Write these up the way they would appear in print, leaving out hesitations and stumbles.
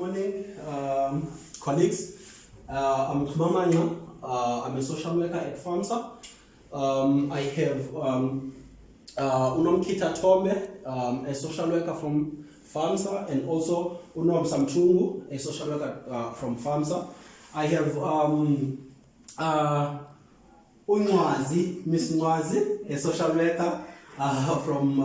morning, colleagues. I'm Kumamanya. I'm a social worker at FAMSA. I have Unomkita Tome, a social worker from FAMSA, and also Unom Samchungu, a social worker from FAMSA. I have Unwazi, Miss Nwazi, a social worker from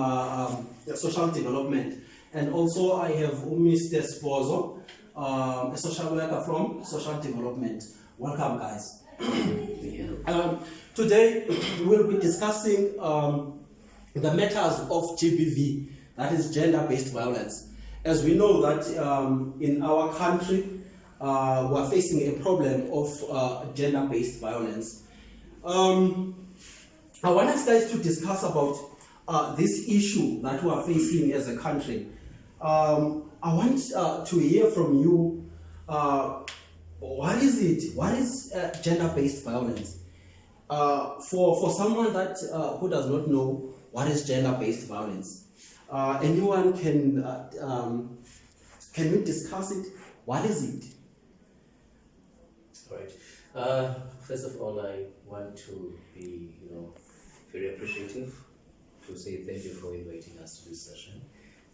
social development. And also I have Mr. Spozo, a social worker from social development. Welcome, guys. Today we'll be discussing the matters of GBV, that is gender-based violence. As we know that in our country, we're facing a problem of gender-based violence. I want us guys to discuss about this issue that we are facing as a country. I want to hear from you, what is it? What is gender-based violence? For someone that who does not know what is gender-based violence, anyone can we discuss it? What is it? Right. First of all, I want to be, very appreciative to say thank you for inviting us to this session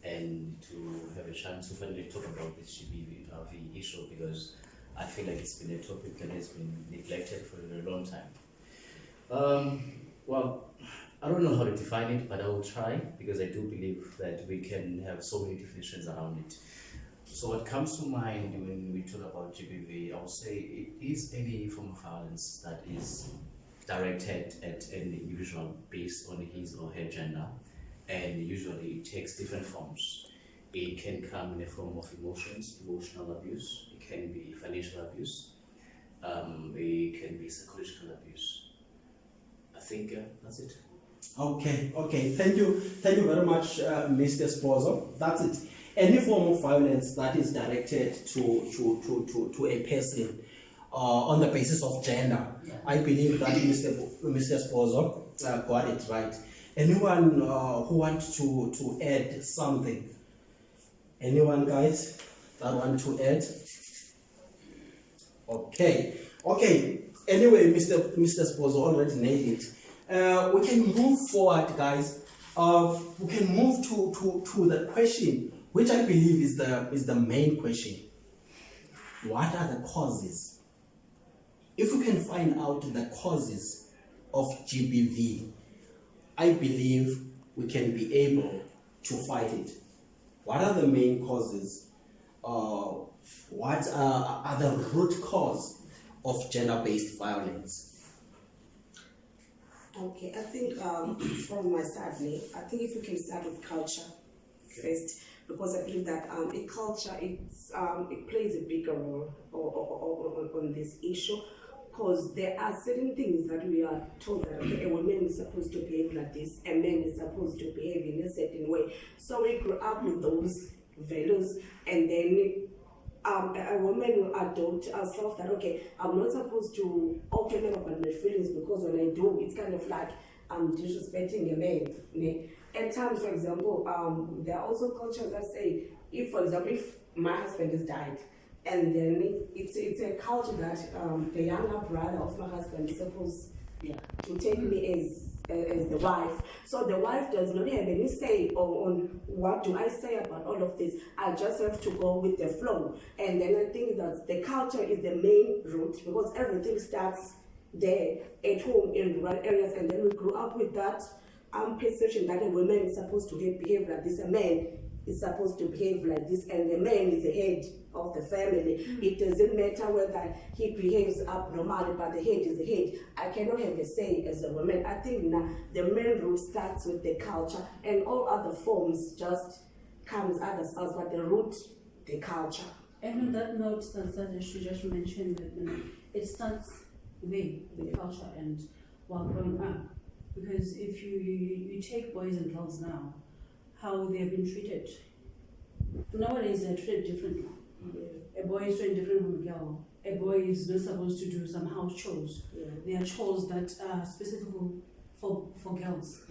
and to have a chance to finally talk about this GBV issue, because I feel like it's been a topic that has been neglected for a very long time. Well, I don't know how to define it, but I will try, because I do believe that we can have so many definitions around it. So what comes to mind when we talk about GBV, I will say it is any form of violence that is directed at an individual based on his or her gender, and usually it takes different forms. It can come in the form of emotional abuse, it can be financial abuse, it can be psychological abuse. I think that's it. Okay, thank you very much, Mr. Spozo. That's it. Any form of violence that is directed to a person on the basis of gender. Yeah. I believe that Mr. Spozo got it right. Anyone who wants to add something? Anyone, guys, that want to add? Okay. Anyway, Mr. Spozo already nailed it. We can move forward, guys. We can move to the question, which I believe is the main question. What are the causes? If we can find out the causes of GBV, I believe we can be able to fight it. What are the main causes? What are the root cause of gender-based violence? Okay, I think from my side, I think if we can start with culture first, because I believe that culture it plays a bigger role on this issue, because there are certain things that we are told that a woman is supposed to behave like this, a man is supposed to behave in a certain way. So we grew up with those values, and then a woman will adopt herself that, okay, I'm not supposed to open up about my feelings, because when I do, it's kind of like I'm disrespecting a man. At times, for example, there are also cultures that say, if my husband has died, and then it's a culture that the younger brother of my husband is supposed to take me as the wife. So the wife does not have any say on what do I say about all of this. I just have to go with the flow. And then I think that the culture is the main root, because everything starts there at home in rural areas, and then we grew up with that perception that a woman is supposed to behave like this, a man is supposed to behave like this, and the man is the head of the family. It doesn't matter whether he behaves abnormally, but the head is the head. I cannot have a say as a woman. I think now the main root starts with the culture, and all other forms just comes other stuff, but the root, the culture. And on that note, that you just mentioned that it starts with the culture and while growing up. Because if you take boys and girls now, how they have been treated. Nowadays they're treated differently. A boy is treated different from a girl. A boy is not supposed to do some house chores. There are chores that are specific for girls.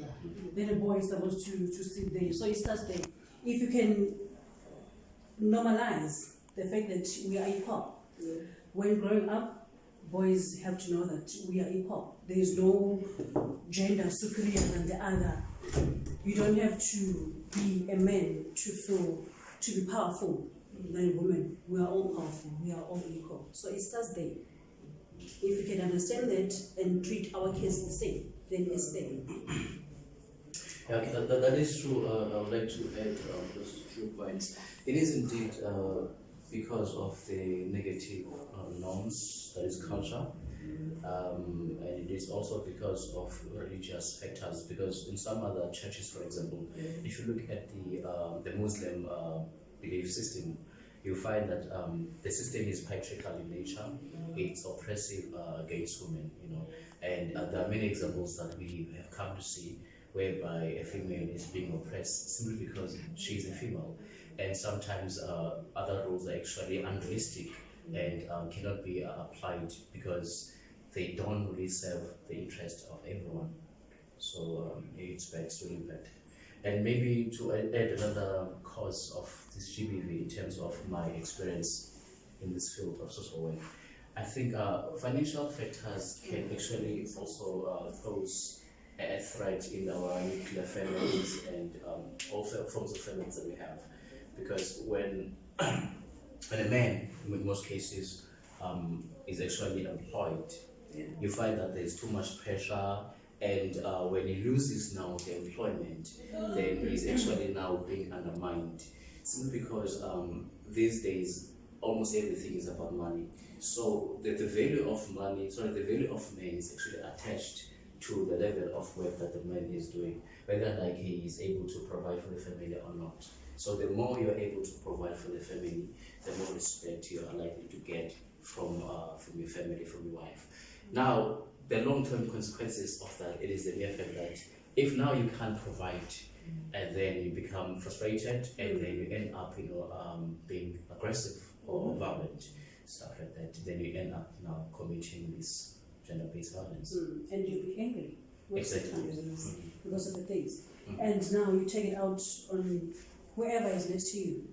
Then a boy is supposed to sit there. So it starts there. If you can normalize the fact that we are equal. Yeah. When growing up, boys have to know that we are equal. There is no gender superior than the other. You don't have to be a man to be powerful than a woman. We are all powerful. We are all equal. So it starts there. If we can understand that and treat our kids the same, then it's there. Yeah, okay, that is true. I would like to add just a few points. It is indeed because of the negative norms, that is culture, and it is also because of religious factors. Because in some other churches, for example, if you look at the Muslim belief system, you find that the system is patriarchal in nature. It's oppressive against women, and there are many examples that we have come to see whereby a female is being oppressed simply because she is a female, and sometimes other rules are actually unrealistic and cannot be applied because they don't really serve the interest of everyone. So it's bad, it's really bad. And maybe to add another cause of this GBV in terms of my experience in this field of social work, I think financial factors can actually also pose a threat in our nuclear families and all forms of families that we have. Because when a man, in most cases, is actually employed, you find that there's too much pressure, and when he loses now the employment, then he's actually now being undermined, simply because these days almost everything is about money. So the value of money, the value of man is actually attached to the level of work that the man is doing, whether like he is able to provide for the family or not. So the more you are able to provide for the family, the more respect you are likely to get from your family, from your wife. Now, the long-term consequences of that, it is the mere fact that if now you can't provide, and then you become frustrated, and then you end up, being aggressive or violent, stuff like that, then you end up now committing this gender-based violence. And you'll be angry. Exactly. Because of the things. And now you take it out on whoever is next to you.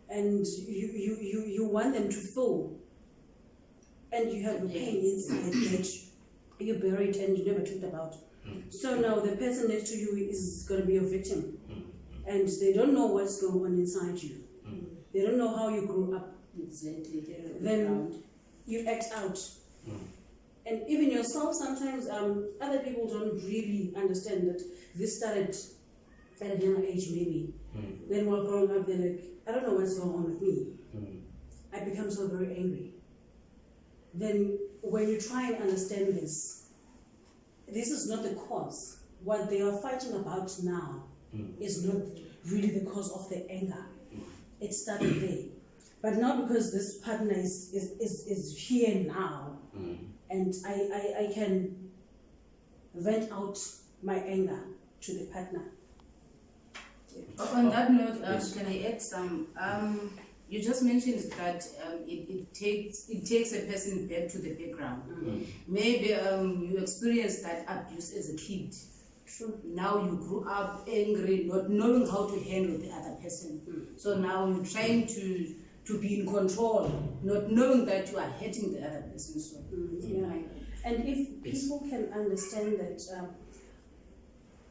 And you want them to feel, and you have a pain inside that you buried and you never talked about. So now the person next to you is going to be a victim, and they don't know what's going on inside you. They don't know how you grew up. Exactly. Then you act out. And even yourself, sometimes other people don't really understand that this started at a younger age, maybe. Then while growing up, they're like, I don't know what's going on with me. I become so very angry. Then when you try and understand this is not the cause. What they are fighting about now is not really the cause of the anger. It started there. But now because this partner is here now, and I can vent out my anger to the partner. On that note, Yes. can I add some? You just mentioned that it takes a person back to the background. Maybe you experienced that abuse as a kid. True. Now you grew up angry, not knowing how to handle the other person. So now you're trying to be in control, not knowing that you are hurting the other person. So Yeah. And if people can understand that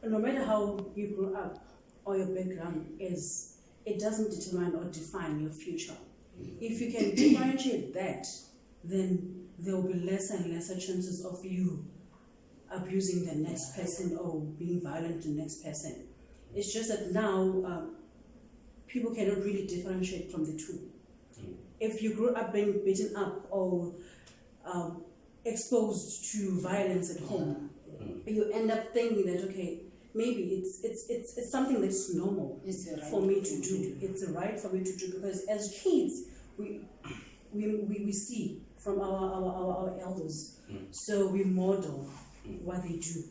no matter how you grew up or your background is, it doesn't determine or define your future. If you can differentiate that, then there will be lesser and lesser chances of you abusing the next person or being violent to the next person. It's just that now people cannot really differentiate from the two. If you grew up being beaten up or exposed to violence at home, you end up thinking that, okay, maybe it's something that's normal for me to do. It's a right for me to do, because as kids we see from our elders, so we model what they do.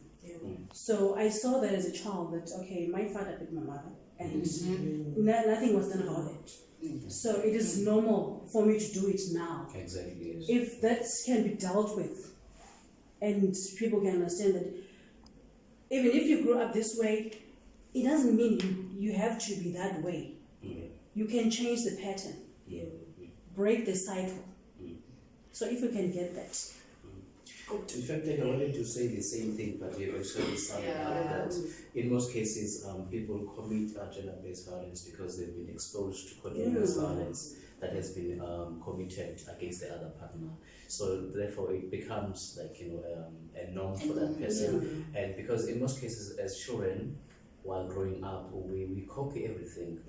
So I saw that as a child, that okay, my father beat my mother, and nothing was done about it. So it is normal for me to do it now. Exactly. Yes. If that can be dealt with, and people can understand that even if you grew up this way, it doesn't mean you have to be that way. You can change the pattern. Yeah. break the cycle. So if we can get that. In fact, like, I wanted to say the same thing, but we actually summed up that in most cases, people commit gender-based violence because they've been exposed to continuous violence that has been committed against the other partner. So therefore, it becomes like a norm for that person. And because in most cases, as children, while growing up, we copy everything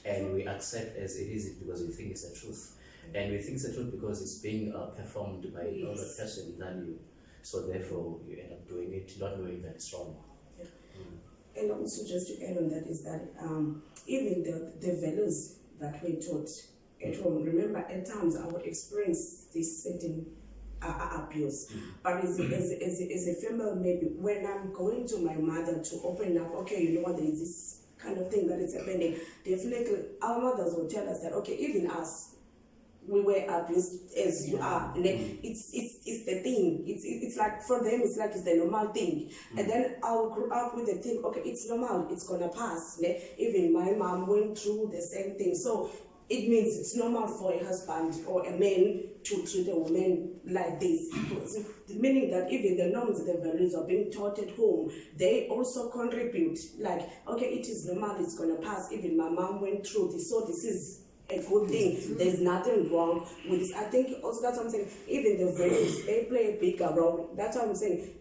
and we accept as it is because we think it's the truth. And we think it's the truth because it's being performed by another person than you. So therefore, you end up doing it, not knowing that it's wrong. And also, just to add on that, is that even the values that we taught at home, remember, at times I would experience this certain abuse. But as a female, maybe when I'm going to my mother to open up, okay, you know what, there is this kind of thing that is happening, definitely our mothers will tell us that, okay, even us, we were abused as you are. It's the thing. It's like for them it's like it's the normal thing. And then I'll grow up with the thing, okay, it's normal, it's gonna pass. Even my mom went through the same thing. So it means it's normal for a husband or a man to treat a woman like this. Meaning that even the norms, the values are being taught at home, they also contribute. Like, okay, it is normal, it's gonna pass. Even my mom went through this, so this is a good thing. There's nothing wrong with this. I think also that's what I'm saying. Even the values, they play a bigger role. That's what I'm saying.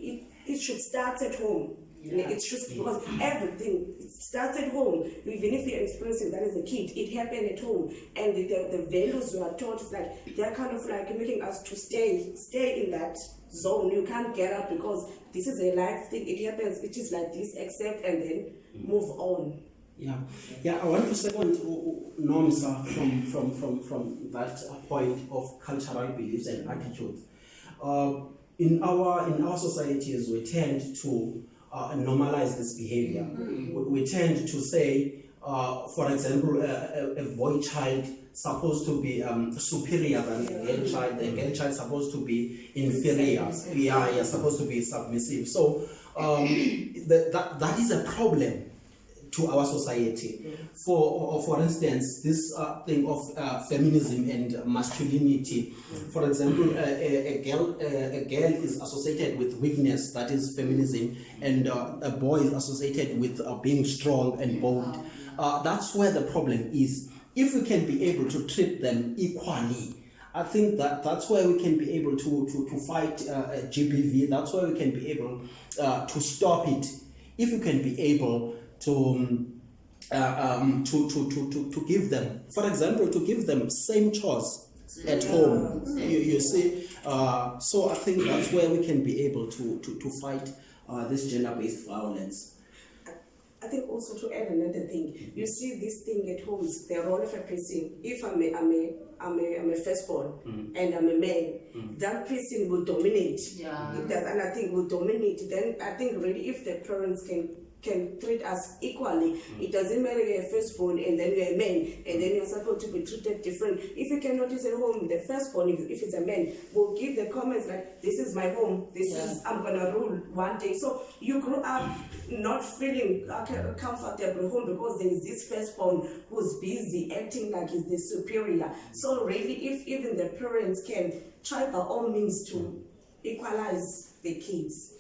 It should start at home. It should, because everything starts at home. Even if you're experiencing that as a kid, it happened at home. And the values you are taught, like they're kind of like making us to stay in that zone. You can't get up because this is a life thing. It happens. It is like this, accept and then move on. Yeah. I want to second norms from that point of cultural beliefs and attitudes. In our societies, we tend to normalize this behavior. We tend to say, for example, a boy child supposed to be superior than a girl child. The girl child supposed to be inferior. You're supposed to be submissive. So that is a problem to our society. For instance, this thing of feminism and masculinity. For example, a girl is associated with weakness, that is feminism, and a boy is associated with being strong and bold. That's where the problem is. If we can be able to treat them equally, I think that's where we can be able to fight GBV. That's where we can be able to stop it. If we can be able to give them, for example, to give them same chores at home. You see, so I think that's where we can be able to fight this gender-based violence. I think also to add another thing, you see this thing at home, the role of a person. If I'm a firstborn and I'm a man, that person will dominate. It does, and I think will dominate. Then I think really if the parents can treat us equally. It doesn't matter you're a firstborn and then you're a man and then you're supposed to be treated different. If you can notice at home, the firstborn, if it's a man, will give the comments like, this is my home, I'm gonna rule one day. So you grow up not feeling comfortable home because there is this firstborn who's busy acting like he's the superior. So really, if even the parents can try by all means to equalize the kids.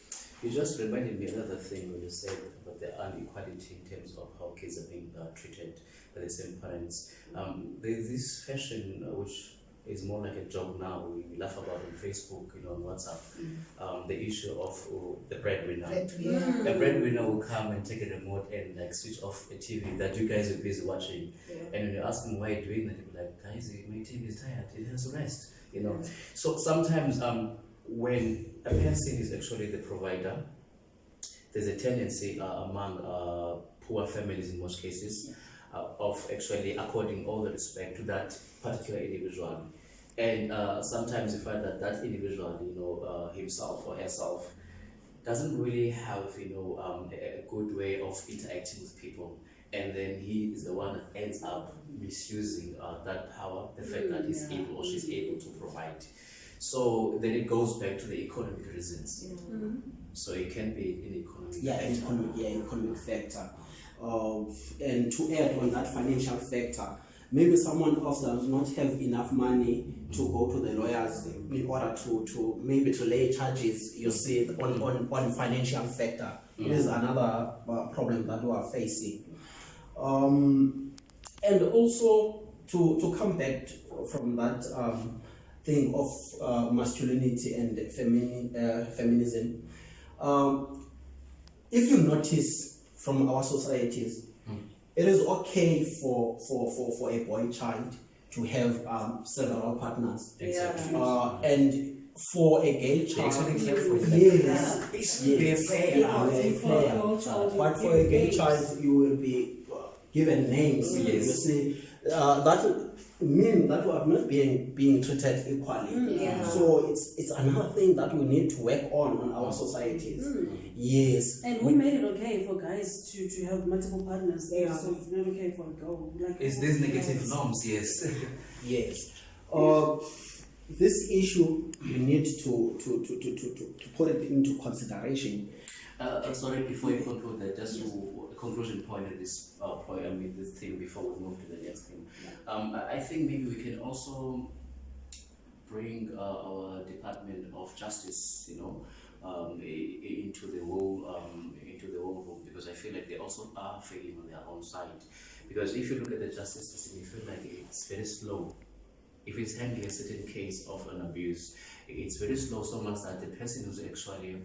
You just reminded me another thing when you said about the inequality in terms of how kids are being treated by the same parents. There's this fashion which is more like a joke now. We laugh about on Facebook, on WhatsApp. The issue of the breadwinner. The breadwinner will come and take a remote and like switch off a TV that you guys are busy watching. And when you ask them why you're doing that, they'll be like, guys, my TV is tired. It has to rest. So sometimes when a person is actually the provider, there's a tendency among poor families in most cases of actually according all the respect to that particular individual. And sometimes you find that individual, himself or herself, doesn't really have, a good way of interacting with people. And then he is the one that ends up misusing that power, the fact that he's able or she's able to provide. So then it goes back to the economic reasons. So it can be an economic factor. And to add on that financial factor, maybe someone else does not have enough money to go to the lawyers in order to maybe to lay charges, you see, on financial factor. It is another problem that we are facing. And also to come back from that thing of masculinity and feminism, if you notice from our societies, it is okay for a boy child to have several partners. Exactly. And for a gay child, but for a gay child, you will be given names. You see, that mean that we are not being treated equally. So it's another thing that we need to work on our societies. Yes. And who made it okay for guys to have multiple partners? So it's not okay for a girl. Like, Is these negative norms? Yes. Yes. This issue we need to put it into consideration. Sorry, before you conclude that, just a conclusion point at this point, this thing before we move to the next thing. I think maybe we can also bring our Department of Justice, into the whole room, because I feel like they also are failing on their own side. Because if you look at the justice system, you feel like it's very slow. If it's handling a certain case of an abuse, it's very slow, so much that the person who's actually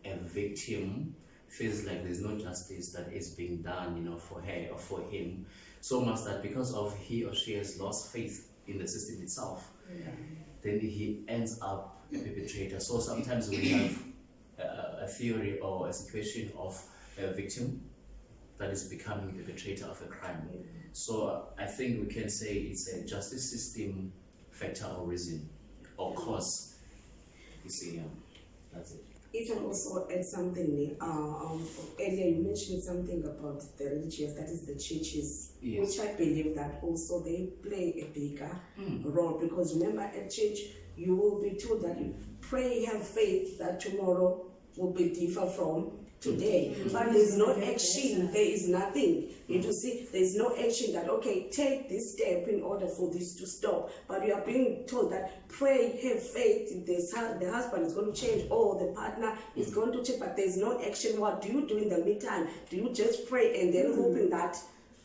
a victim feels like there's no justice that is being done, for her or for him, so much that because of he or she has lost faith in the system itself, then he ends up a perpetrator. So sometimes we have a theory or a situation of a victim that is becoming the perpetrator of a crime. So I think we can say it's a justice system factor or reason or cause. You see, that's it. If I also add something, earlier you mentioned something about the religious, that is the churches, which I believe that also they play a bigger role, because remember at church you will be told that you pray, have faith that tomorrow will be different from today, but there's no action, there is nothing. You see, there's no action that, okay, take this step in order for this to stop, but you are being told that pray, have faith, the husband is going to change, or the partner is going to change, but there's no action. What do you do in the meantime? Do you just pray and then hoping that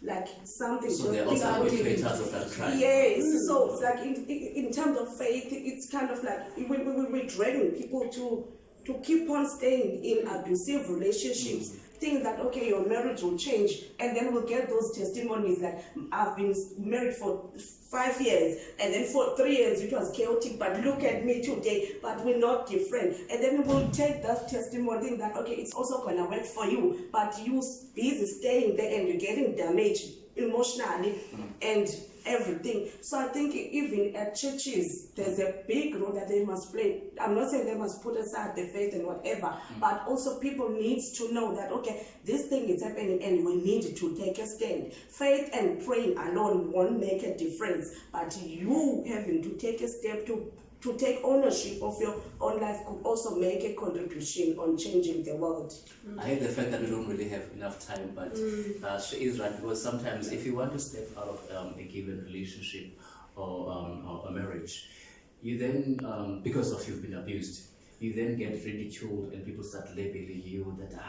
like something? So they're also perpetrators of that crime. Yes, so it's like in terms of faith, it's kind of like we're dragging people to keep on staying in abusive relationships, think that, okay, your marriage will change, and then we'll get those testimonies that I've been married for 5 years, and then for 3 years it was chaotic, but look at me today, but we're not different. And then we'll take that testimony, think that, okay, it's also going to work for you, but you're busy staying there and you're getting damaged emotionally and everything. So I think even at churches, there's a big role that they must play. I'm not saying they must put aside the faith and whatever, but also people need to know that, okay, this thing is happening and we need to take a stand. Faith and praying alone won't make a difference, but you having to take a step to take ownership of your own life could also make a contribution on changing the world. I hate the fact that we don't really have enough time, but she is right, because sometimes if you want to step out of a given relationship or a marriage, you then, because of you've been abused, you then get ridiculed and people start labeling you that,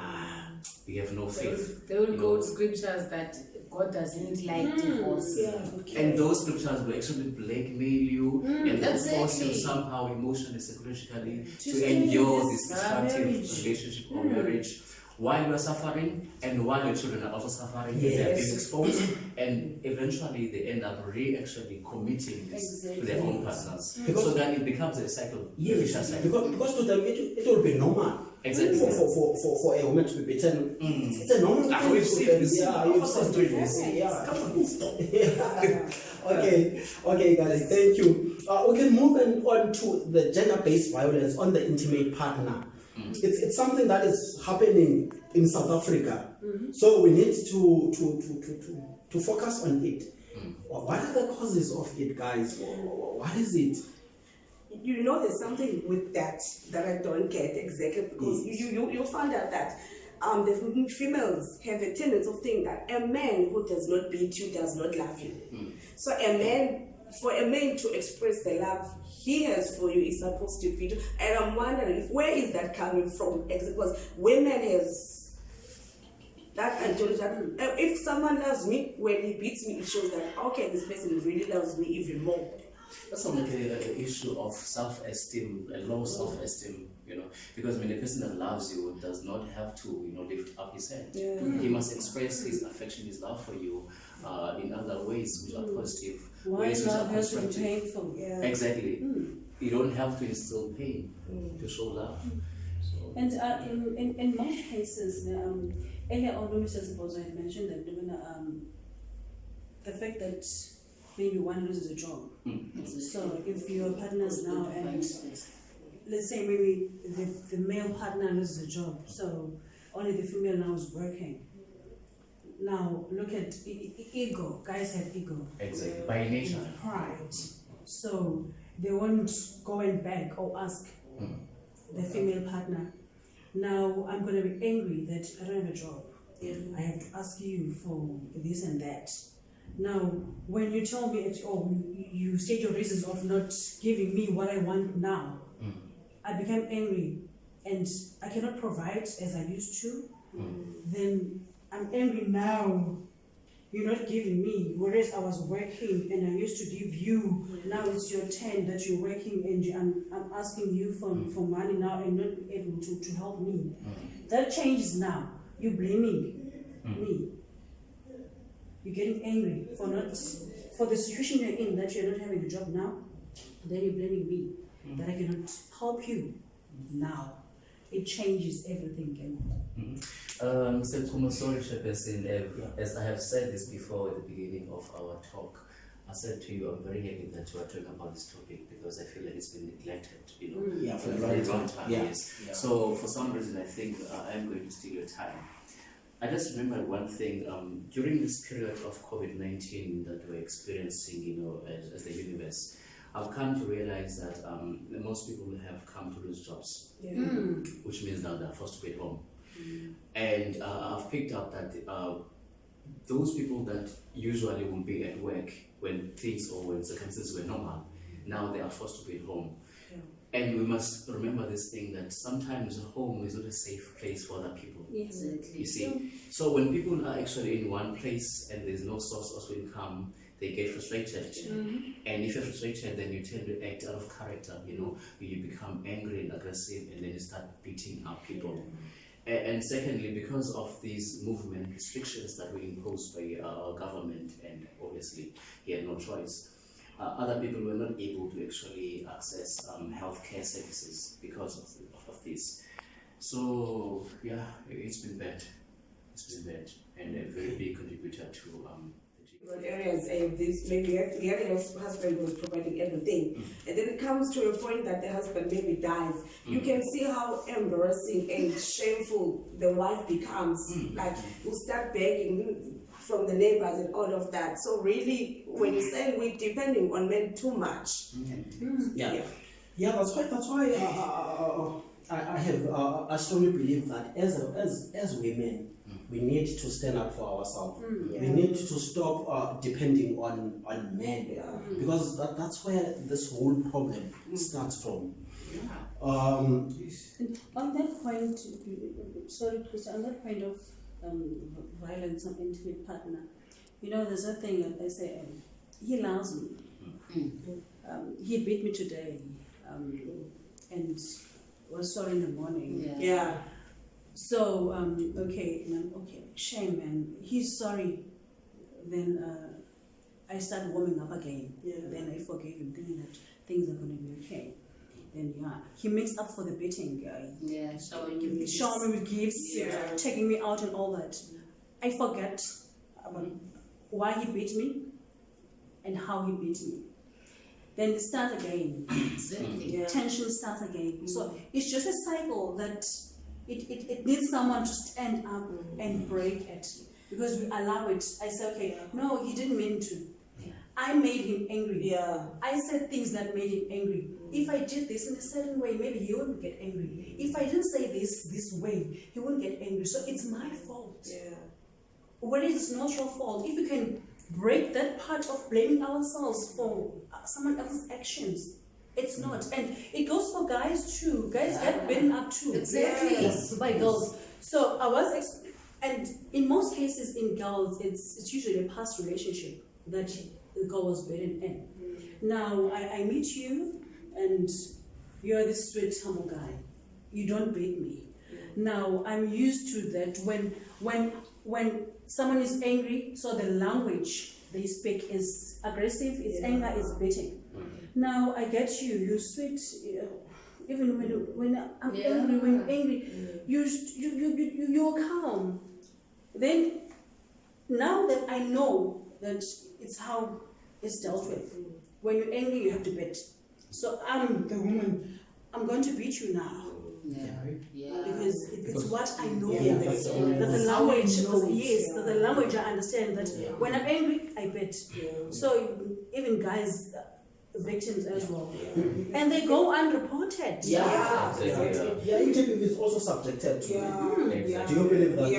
you have no faith. They will go to scriptures that God doesn't like divorce. And those scriptures will actually blackmail you and force you exactly. somehow emotionally, psychologically to endure this destructive relationship or marriage while you are suffering and while your children are also suffering. They are being exposed, and eventually they end up actually committing this to their own partners. So then it becomes a cycle, a vicious cycle. Because to them it will be normal. Exactly. For a woman to be beaten, it's a normal thing. We've seen this. You've seen this. Okay, guys, thank you. We can move on to the gender-based violence on the intimate partner. It's something that is happening in South Africa, so we need to focus on it. What are the causes of it, guys? What is it? You know, there's something with that I don't get exactly, because you find out that the females have a tendency of thinking that a man who does not beat you does not love you. So for a man to express the love he has for you is supposed to be. And I'm wondering where is that coming from? Because women has that ideology that if someone loves me, when he beats me, it shows that okay, this person really loves me even more. That's not like an issue of self-esteem, a low self-esteem, because when a person that loves you does not have to, lift up his head. Yeah. He must express his affection, his love for you in other ways which are positive, Why ways which are love has to be constructive. painful? Yeah. Exactly. You don't have to instill pain to show love. So, And in most cases, earlier on, Mr. Sibozo had mentioned that the fact that maybe one loses a job. So if your partners now, and let's say maybe the male partner loses a job, so only the female now is working. Now look at ego. Guys have ego. exactly. By nature. Pride. So they won't go and beg or ask the female partner. Now I'm going to be angry that I don't have a job. I have to ask you for this and that. Now, when you tell me, you state your reasons of not giving me what I want now, I become angry and I cannot provide as I used to, then I'm angry now. You're not giving me, whereas I was working and I used to give you. Now it's your turn that you're working and I'm asking you for money now and not be able to help me. That changes now. You're blaming me. You're getting angry for the situation you're in, that you're not having a job now. Then you're blaming me that I cannot help you now. It changes everything. Mr. Tumasori Shepesin, as I have said this before at the beginning of our talk, I said to you, I'm very happy that you are talking about this topic because I feel like it's been neglected, Yeah, for a very long time. Yeah. Yes. Yeah. So for some reason, I think I am going to steal your time. I just remember one thing, during this period of COVID-19 that we're experiencing, as the universe, I've come to realize that most people have come to lose jobs, which means now they're forced to be at home. And I've picked up that those people that usually will be at work when things or when circumstances were normal, now they are forced to be at home. And we must remember this thing that sometimes home is not a safe place for other people. Yes. You see, so when people are actually in one place and there's no source of income, they get frustrated. And if you're frustrated, then you tend to act out of character. You become angry and aggressive, and then you start beating up people. And secondly, because of these movement restrictions that were imposed by our government, and obviously he had no choice, other people were not able to actually access healthcare services because of this. So yeah, it's been bad. It's been bad, and a very big contributor to Rural areas, this maybe the other husband was providing everything, and then it comes to a point that the husband maybe dies. You can see how embarrassing and shameful the wife becomes. Like you start begging from the neighbors and all of that. So really, when you say we're depending on men too much. Yeah, that's why I strongly believe that as women, we need to stand up for ourselves. We need to stop depending on men, because that's where this whole problem starts from. On that point, sorry, Krista, on that point of violence on intimate partner, there's a thing that I say, he loves me. He beat me today, and was sorry in the morning. Yeah. So, okay, shame, man. He's sorry. Then I start warming up again. Then I forgave him, thinking that things are going to be okay. Then he makes up for the beating. Showing me with gifts, taking me out and all that. I forget about why he beat me and how he beat me. Then it starts again. Tension starts again. So it's just a cycle that it needs someone to stand up and break it, because we allow it. I say, okay, no, he didn't mean to. I made him angry. I said things that made him angry. If I did this in a certain way, maybe he wouldn't get angry. If I didn't say this way, he wouldn't get angry. So it's my fault. When it's not your fault, if you can break that part of blaming ourselves for someone else's actions. It's not, and it goes for guys too. Guys get beaten up too. Exactly. By girls. So I was, and in most cases in girls, it's usually a past relationship that the girl was beaten in. Now I meet you, and you're this sweet, humble guy. You don't beat me. Now I'm used to that when someone is angry, so the language they speak is aggressive, it's anger, it's beating. Now I get you, you're sweet, even when I'm angry, when you're angry, you're calm. Then now that I know that it's how it's dealt with. When you're angry, you have to beat. So I'm the woman, I'm going to beat you now. Because it's what I know. That's the language. Yes, that's the language I understand. That when I'm angry, I bet. So even guys, victims as well, and they go unreported. GBV is also subjected to men. Do you believe that?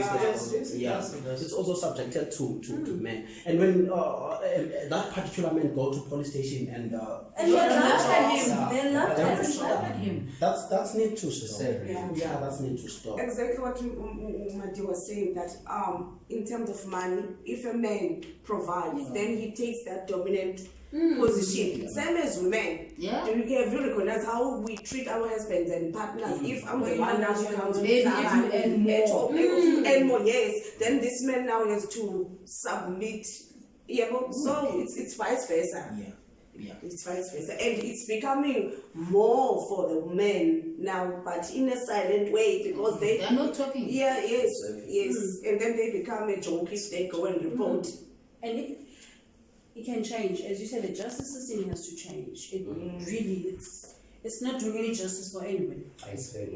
Yes. It's also subjected to men. And when that particular man go to police station and they laughed at him. That's need to stop. That's need to stop. Exactly what Madi was saying, that in terms of money, if a man provides, then he takes that dominant position. Same as women. Have you recognize how we treat our husbands and partners? If I'm the one now who comes with someone and more, yes, then this man now has to submit. So it's vice versa. It's vice versa, and it's becoming more for the men now, but in a silent way, because they're not talking. Yes, and then they become a joke if they go and report. And if it can change, as you said, the justice system has to change. It really, it's not doing any justice for anyone. I say,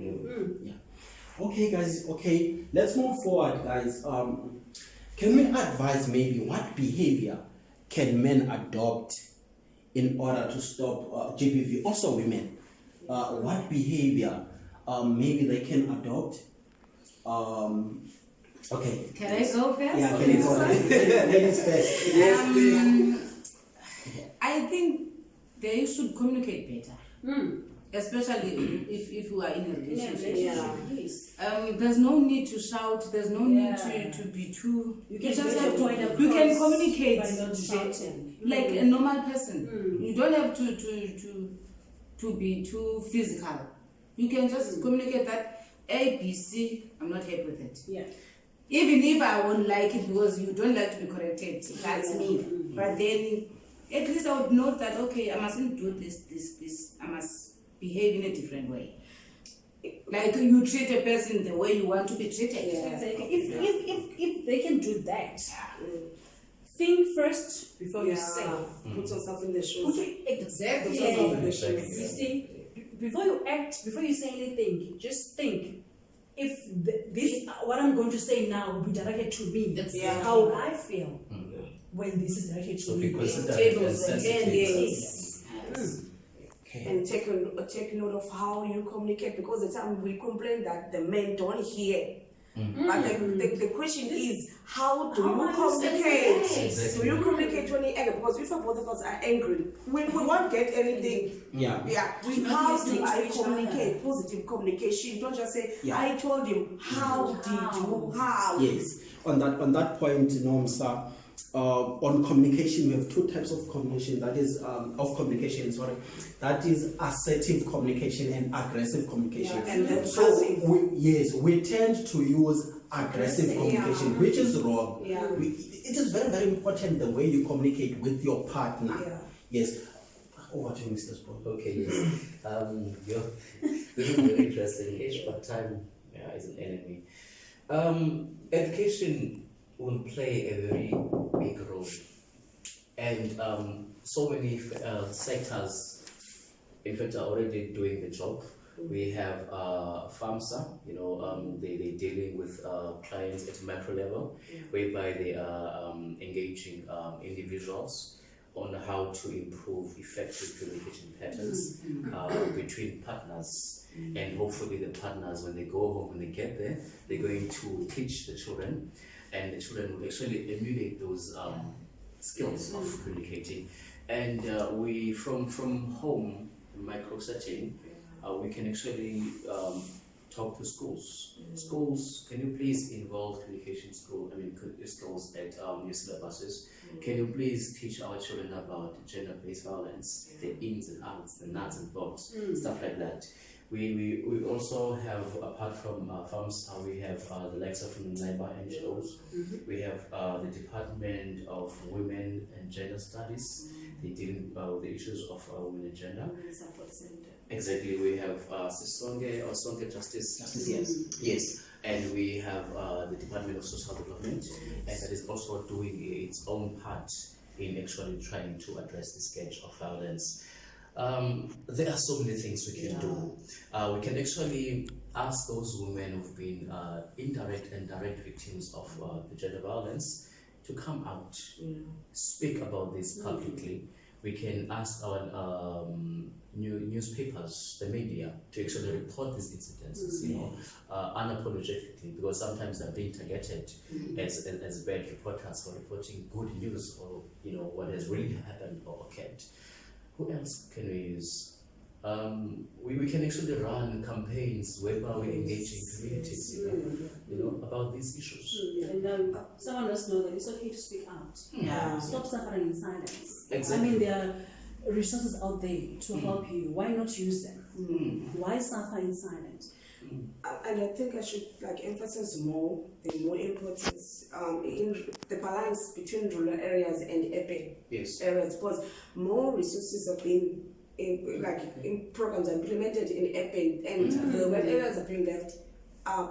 Okay, guys. Okay, let's move forward, guys. Can we advise maybe what behavior can men adopt in order to stop GBV? Also, women. What behavior maybe they can adopt? Okay. Can I go first? Yeah, can you go first? Ladies first. Yes, please. I think they should communicate better. Especially if you are in a relationship. There's no need to shout, there's no need to be too. You just have to you can communicate by not shouting. like a normal person. You don't have to be too physical. You can just communicate that A, B, C, I'm not happy with it. Even if I won't like it because you don't like to be corrected, that's me. But then at least I would note that, okay, I mustn't do this, I must behave in a different way. Like you treat a person the way you want to be treated. If they can do that, think first before you say. Put yourself in the shoes. Exactly. Put yourself in the shoes. You see, before you act, before you say anything, just think. If this, what I'm going to say now will be directed to me, how would I feel when this is directed to me? And take note of how you communicate, because the time we complain that the men don't hear. But the question is, how do you communicate? Do you communicate when you're angry? Because if both of us are angry, we won't get anything. How do I communicate? Positive communication. Don't just say, I told him. How did you? How? Yes. On that point, Nomsa, on communication, we have two types of communication. That is that is assertive communication and aggressive communication. We tend to use aggressive communication, which is wrong. It is very, very important the way you communicate with your partner. Yes. Over to you, Mr. Sport. Okay, yes. This is very interesting. Age but time is an enemy. Education will play a very big role, and so many sectors, in fact, are already doing the job. We have FAMSA, they're dealing with clients at macro level, whereby they are engaging individuals on how to improve effective communication patterns between partners. And hopefully the partners, when they go home, when they get there, they're going to teach the children, and the children will actually emulate those skills of communicating. And we, from home, micro setting, we can actually talk to schools. Schools, can you please involve communication skills at your syllabuses? Can you please teach our children about gender-based violence, the ins and outs, the nuts and bolts, stuff like that. We also have, apart from FAMSA, we have the likes of neighbor NGOs. We have the Department of Women and Gender Studies. They deal with the issues of women and gender. Support center. Exactly. We have Sisonge or Songe Justice. Yes. And we have the Department of Social Development, and that is also doing its own part in actually trying to address the scourge of violence. There are so many things we can do. We can actually ask those women who've been indirect and direct victims of the gender violence to come out, speak about this publicly. We can ask our newspapers, the media, to actually report these incidences, unapologetically, because sometimes they're being targeted as bad reporters for reporting good news or what has really happened or occurred. Who else can we use? We can actually run campaigns whereby we engage in communities, about these issues. And someone must know that it's okay to speak out. Stop suffering in silence. Exactly. I mean, there are resources out there to help you. Why not use them? Why suffer in silence? And I think I should emphasize more the more importance in the balance between rural areas and urban areas, because more resources are being in programs are implemented in urban, and the rural areas are being left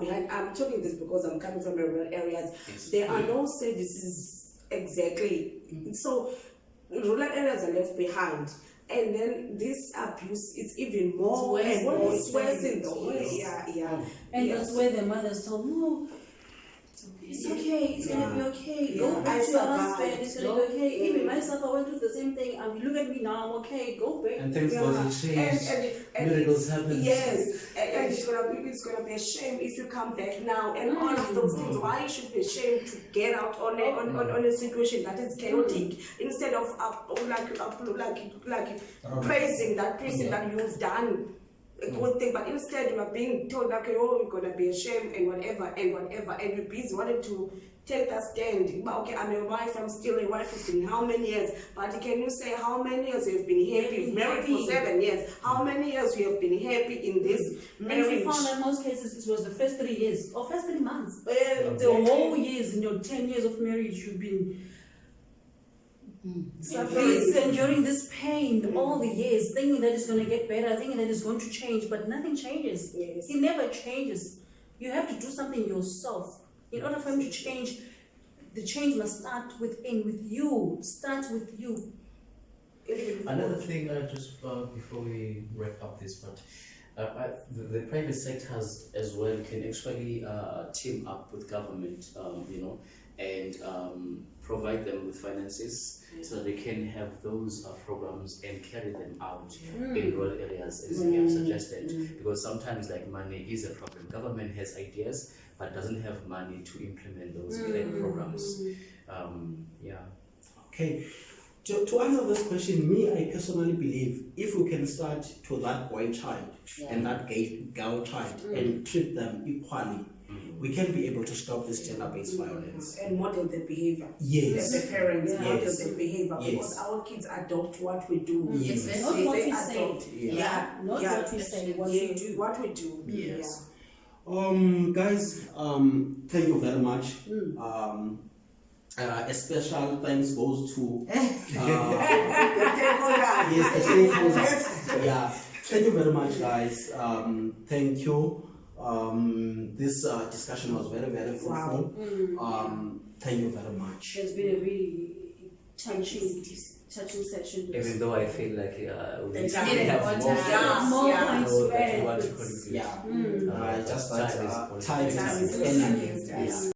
behind. I'm talking this because I'm coming from the rural areas. There are no services exactly, so rural areas are left behind. And then this abuse is even more and more worsened. And that's where the mothers told, no, it's okay, it's gonna be okay. Go back to your husband, it's gonna be okay. Even myself, I went through the same thing. Look at me now, I'm okay. Go back. And things will change. And miracles happen. Yes, and it's gonna be a shame if you come back now. And all of those things. Why you should be ashamed to get out on a situation that is chaotic instead of praising that person that you've done a good thing, but instead you are being told that you're gonna be ashamed and whatever, and you're busy wanting to take that stand. But okay, I'm a wife, I'm still a wife. It's been how many years? But can you say how many years you've been happy? You've married for 7 years. How many years you have been happy in this marriage? And we found that in most cases it was the first 3 years or first 3 months. The whole years in your 10 years of marriage, you've been suffering and during this pain all the years, thinking that it's going to get better, thinking that it's going to change, but nothing changes. It never changes. You have to do something yourself. In order for him to change, the change must start within, with you. Start with you. Another thing, just before we wrap up this part, the private sectors as well can actually team up with government, and provide them with finances so they can have those programs and carry them out in rural areas, as you have suggested. Because sometimes money is a problem. Government has ideas but doesn't have money to implement those programs. Okay. To answer this question, I personally believe if we can start to that boy child and that girl child and treat them equally, we can be able to stop this gender-based violence. And model the behavior. Yes. The parents model the behavior, because our kids adopt what we do. Yes. Not what we say. Not what we say, what we do. What we do. Yes. Guys, thank you very much. A special thanks goes to the stakeholders. Yeah, thank you very much, guys. Thank you. This discussion was very, very fruitful. Thank you very much. It's been a really touching session. Even though I feel like we have more points to read. contribute. Just that time is energy.